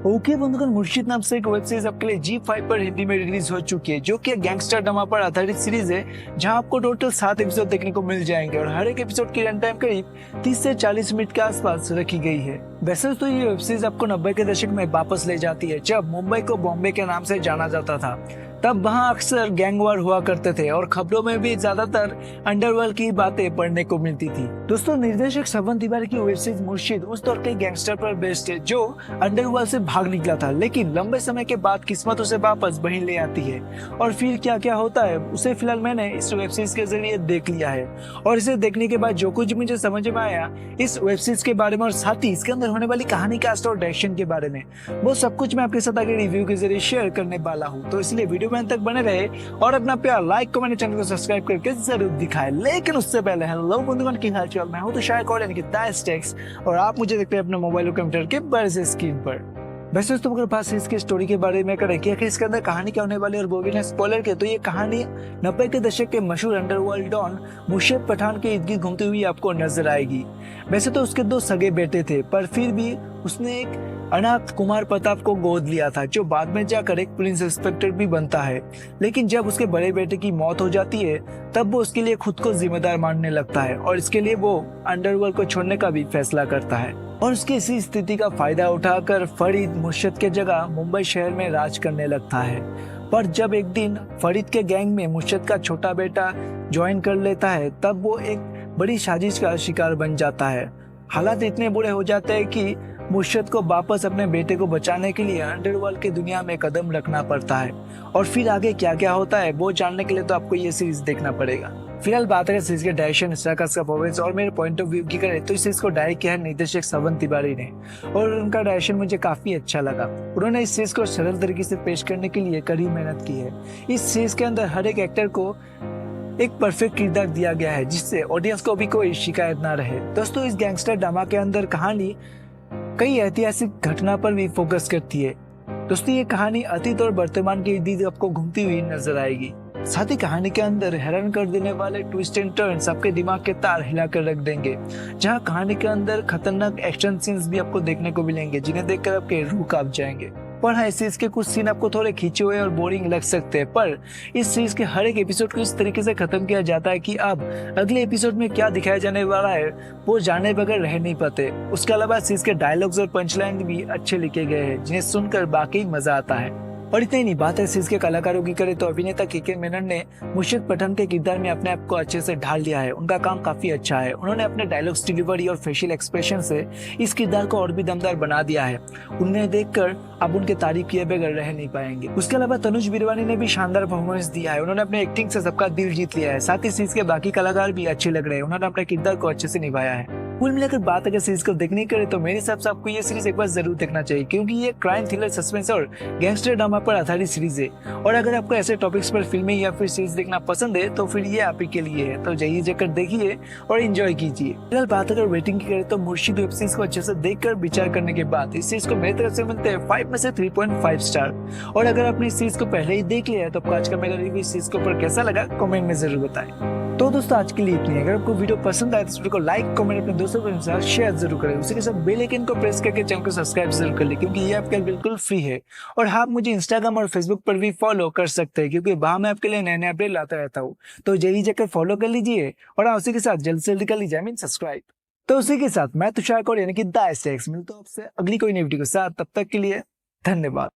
Okay बंधुगण, मुर्शिद नाम से एक वेब सीरीज आपके लिए G5 पर हिंदी में रिलीज हो चुकी है, जो कि गैंगस्टर ड्रामा पर आधारित सीरीज है, जहां आपको टोटल 7 एपिसोड देखने को मिल जाएंगे और हर एक एपिसोड की रन टाइम करीब 30 से 40 मिनट के आसपास रखी गई है। वैसे तो ये वेब सीरीज आपको 90 के दशक में वापस ले जाती है, जब मुंबई को बॉम्बे के नाम से जाना जाता था। तब वहाँ अक्सर गैंग वार हुआ करते थे और खबरों में भी ज्यादातर अंडरवर्ल्ड की बातें पढ़ने को मिलती थी। दोस्तों, निर्देशक श्रवण तिवारी की वेब सीरीज मुर्शिद उस दौर के गैंगस्टर पर बेस्ड है, जो अंडरवर्ल्ड से भाग निकला था, लेकिन लंबे समय के बाद किस्मत उसे वापस वहीं ले आती है। और फिर क्या क्या होता है उसे फिलहाल मैंने इस वेब सीरीज के जरिए देख लिया है, और इसे देखने के बाद जो कुछ मुझे समझ में आया इस वेब सीरीज के बारे में और साथ ही इसके अंदर होने वाली कहानी, कास्ट और डायरेक्शन के बारे में, वो सब कुछ मैं आपके साथ आगे रिव्यू के जरिए शेयर करने वाला हूँ। तो इसलिए वीडियो में तक बने रहे और अपना प्यार लाइक कमेंट चैनल को सब्सक्राइब करके जरूर दिखाएं। लेकिन उससे पहले हेलो बंधुगण, की हालचाल? मैं हूं तुषार कौर यानी कि दाइस्टेक्स, और आप मुझे देखते हैं अपने मोबाइल और कंप्यूटर के बड़े से स्क्रीन पर। वैसे तो अगर बात इसकी स्टोरी के बारे में करें कि आखिर इसके अंदर कहानी क्या होने वाली है और वो भी ना स्पॉइलर के, तो ये कहानी 90 के दशक के मशहूर अंडरवर्ल्ड डॉन मुर्शिद पठान के इर्द गिर्द घूमती हुई आपको नजर आएगी। वैसे तो उसके 2 सगे बेटे थे, पर फिर भी उसने एक अनाथ कुमार प्रताप को गोद लिया था, जो बाद में जाकर एक पुलिस इंस्पेक्टर भी बनता है। लेकिन जब उसके बड़े बेटे की मौत हो जाती है, तब वो उसके लिए खुद को जिम्मेदार मानने लगता है और इसके लिए वो अंडरवर्ल्ड को छोड़ने का भी फैसला करता है। और उसकी इसी स्थिति का फायदा उठाकर फरीद मुर्शिद के जगह मुंबई शहर में राज करने लगता है। पर जब एक दिन फरीद के गैंग में मुर्शिद का छोटा बेटा ज्वाइन कर लेता है, तब वो एक बड़ी साजिश का शिकार बन जाता है। हालात इतने बुरे हो जाते हैं कि मुर्शिद को वापस अपने बेटे को बचाने के लिए अंडरवर्ल्ड की दुनिया में कदम रखना पड़ता है। और फिर आगे क्या क्या होता है वो जानने के लिए तो आपको ये सीरीज देखना पड़ेगा। फिलहाल बात करें सीरीज के डायरेक्शन, स्टारकास्ट का परफॉर्मेंस और मेरे पॉइंट ऑफ व्यू की करें, तो इस सीरीज को डायरेक्ट किया है निर्देशक श्रवण तिवारी ने, और उनका डायरेक्शन मुझे काफी अच्छा लगा। उन्होंने इस सीरीज को सरल तरीके से पेश करने के लिए कड़ी मेहनत की है। इस सीरीज के अंदर हर एक एक्टर को एक परफेक्ट किरदार दिया गया है, जिससे ऑडियंस को भी कोई शिकायत ना रहे। दोस्तों, इस गैंगस्टर ड्रामा के अंदर कहानी कई ऐतिहासिक घटना पर भी फोकस करती है। दोस्तों, ये कहानी अतीत और वर्तमान के इर्द गिर्द आपको घूमती हुई नजर आएगी। साथ ही कहानी के अंदर हैरान कर देने वाले ट्विस्ट एंड टर्न्स आपके दिमाग के तार हिलाकर रख देंगे, जहां कहानी के अंदर खतरनाक एक्शन सीन्स भी आपको देखने को मिलेंगे, जिन्हें देखकर आपके रूह कांप जाएंगे। पर हाँ, इस सीरीज के कुछ सीन आपको थोड़े खींचे हुए और बोरिंग लग सकते हैं, पर इस सीरीज के हर एक एपिसोड को इस तरीके से खत्म किया जाता है कि अब अगले एपिसोड में क्या दिखाया जाने वाला है वो जाने बगैर रह नहीं पाते। उसके अलावा सीरीज के डायलॉग्स और पंचलाइन भी अच्छे लिखे गए हैं, जिन्हें सुनकर वाकई मजा आता है। और इतनी नहीं बात है सीरीज के कलाकारों की करें तो अभिनेता के मेनन ने मुर्शिद पठान के किरदार में अपने आप को अच्छे से ढाल लिया है। उनका काम काफी अच्छा है। उन्होंने अपने डायलॉग्स, डिलीवरी और फेशियल एक्सप्रेशन से इस किरदार को और भी दमदार बना दिया है। उन्हें देखकर आप उनके तारीफ किए बगैर रह नहीं पाएंगे। उसके अलावा तनुज बिरवानी ने भी शानदार परफॉर्मेंस दिया है। उन्होंने अपने एक्टिंग से सबका दिल जीत लिया है। साथ ही सीरीज के बाकी कलाकार भी अच्छे लग रहे हैं। उन्होंने अपने किरदार को अच्छे से निभाया है। कुल मिलाकर बात अगर सीरीज को देखने की करे तो मेरे हिसाब से आपको ये सीरीज एक बार जरूर देखना चाहिए, क्योंकि ये क्राइम, थ्रिलर, सस्पेंस और गैंगस्टर ड्रामा पर आधारित सीरीज है। और अगर आपको ऐसे टॉपिक्स पर फिल्में या फिर सीरीज देखना पसंद है तो फिर ये आप ही के लिए है। तो जाइए, जाकर देखिए और एंजॉय कीजिए। फिलहाल बात अगर रेटिंग की करें तो मुर्शिद वेब सीरीज को अच्छे से देखकर विचार करने के बाद इस सीरीज को मेरी तरफ से मिलते हैं 5 में से 3.5 स्टार। और अगर आपने इस सीरीज को पहले ही देख लिया है तो आपको आज का मेरा रिव्यू इस सीरीज के ऊपर कैसा लगा कमेंट में जरूर बताएं। तो दोस्तों, आज के लिए इतनी। अगर आपको वीडियो पसंद आए तो इस वीडियो को लाइक, कमेंट, अपने दोस्तों के साथ शेयर जरूर करें। उसी के साथ बेल आइकन को प्रेस करके चैनल को सब्सक्राइब जरूर कर ले, क्योंकि ये आपके लिए बिल्कुल फ्री है। और आप मुझे इंस्टाग्राम और फेसबुक पर भी फॉलो कर सकते हैं, क्योंकि वहां मैं आपके लिए नए नए अपडेट लाता रहता हूँ। तो जल्दी जाकर फॉलो कर लीजिए और उसी के साथ जल्द से जल्दी कर लीजिए सब्सक्राइब। तो उसी के साथ मैं तुषार कौर यानी कि दाइस्टेक्स मिलता हूं आपसे अगली कोई नई वीडियो के साथ। तब तक के लिए धन्यवाद।